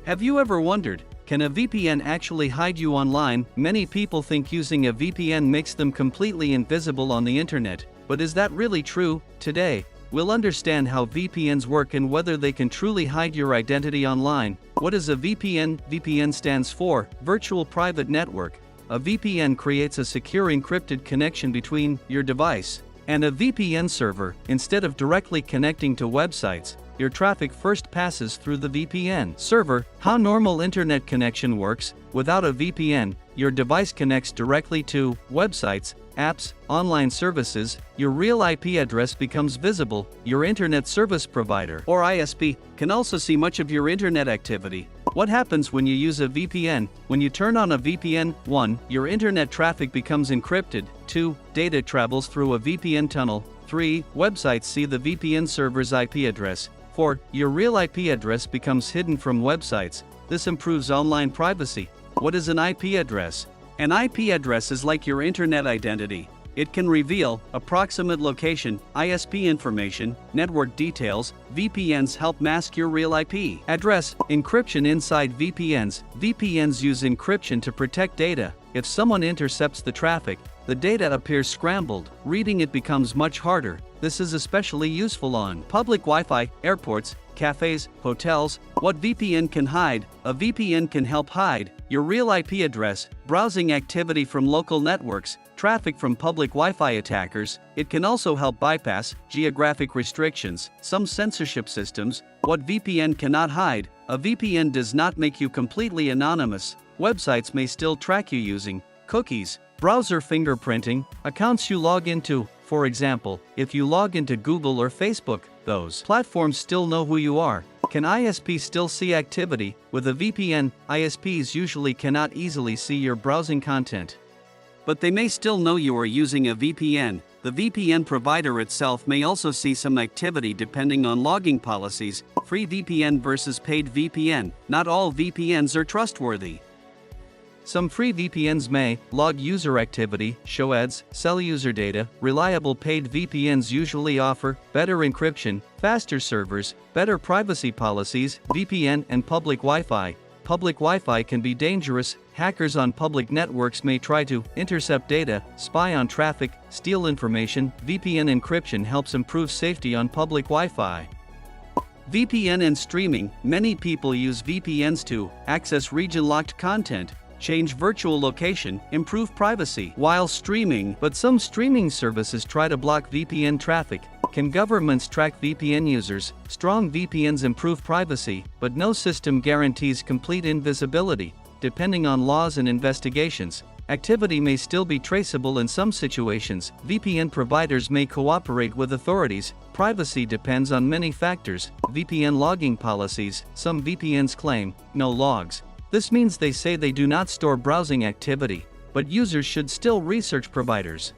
Have you ever wondered, can a VPN actually hide you online? Many people think using a VPN makes them completely invisible on the internet, but is that really true? Today, we'll understand how VPNs work and whether they can truly hide your identity online. What is a VPN? VPN stands for Virtual Private Network. A VPN creates a secure encrypted connection between your device and a VPN server. Instead of directly connecting to websites, your traffic first passes through the VPN server. How normal internet connection works: without a VPN, your device connects directly to websites, apps, online services. Your real IP address becomes visible. Your internet service provider, or ISP, can also see much of your internet activity. What happens when you use a VPN? When you turn on a VPN, 1. Your internet traffic becomes encrypted. 2. Data travels through a VPN tunnel. 3. Websites see the VPN server's IP address. 4. Your real IP address becomes hidden from websites. This improves online privacy. What is an IP address? An IP address is like your internet identity. It can reveal approximate location, ISP information, network details. VPNs help mask your real IP address. Encryption inside VPNs. VPNs use encryption to protect data. If someone intercepts the traffic, the data appears scrambled. Reading it becomes much harder. This is especially useful on public Wi-Fi, airports, cafes, hotels. What VPN can hide? A VPN can help hide your real IP address, browsing activity from local networks, traffic from public Wi-Fi attackers. It can also help bypass geographic restrictions, some censorship systems. What VPN cannot hide? A VPN does not make you completely anonymous. Websites may still track you using cookies, browser fingerprinting, accounts you log into. For example, if you log into Google or Facebook, those platforms still know who you are. Can ISPs still see activity? With a VPN, ISPs usually cannot easily see your browsing content, but they may still know you are using a VPN. The VPN provider itself may also see some activity depending on logging policies. Free VPN versus paid VPN. Not all VPNs are trustworthy. Some free VPNs may log user activity, show ads, sell user data. Reliable paid VPNs usually offer better encryption, faster servers, better privacy policies. VPN and public Wi-Fi. Public Wi-Fi can be dangerous. Hackers on public networks may try to intercept data, spy on traffic, steal information. VPN encryption helps improve safety on public Wi-Fi. VPN and streaming. Many people use VPNs to access region-locked content, change virtual location, improve privacy while streaming. But some streaming services try to block VPN traffic. Can governments track VPN users? Strong VPNs improve privacy, but no system guarantees complete invisibility. Depending on laws and investigations, activity may still be traceable in some situations. VPN providers may cooperate with authorities. Privacy depends on many factors. VPN logging policies. Some VPNs claim no logs. This means they say they do not store browsing activity, but users should still research providers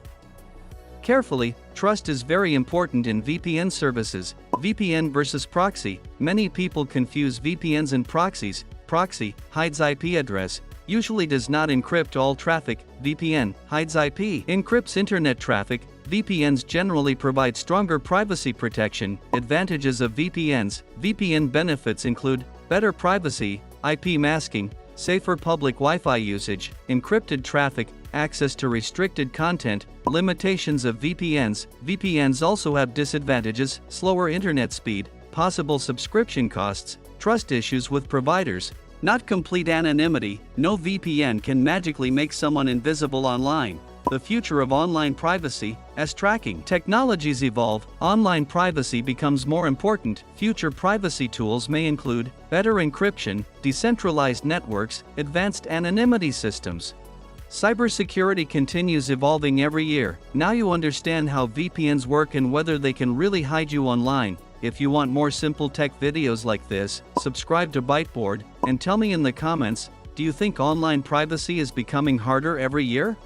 carefully. Trust is very important in VPN services. VPN versus proxy. Many people confuse VPNs and proxies. Proxy hides IP address, usually does not encrypt all traffic. VPN hides IP, encrypts internet traffic. VPNs generally provide stronger privacy protection. Advantages of VPNs. VPN benefits include better privacy, IP masking, safer public Wi-Fi usage, encrypted traffic, access to restricted content. Limitations of VPNs. VPNs also have disadvantages: slower internet speed, possible subscription costs, trust issues with providers, not complete anonymity. No VPN can magically make someone invisible online. The future of online privacy. As tracking technologies evolve, online privacy becomes more important. Future privacy tools may include better encryption, decentralized networks, advanced anonymity systems. Cybersecurity continues evolving every year. Now you understand how VPNs work and whether they can really hide you online. If you want more simple tech videos like this, subscribe to Byteboard and tell me in the comments, do you think online privacy is becoming harder every year?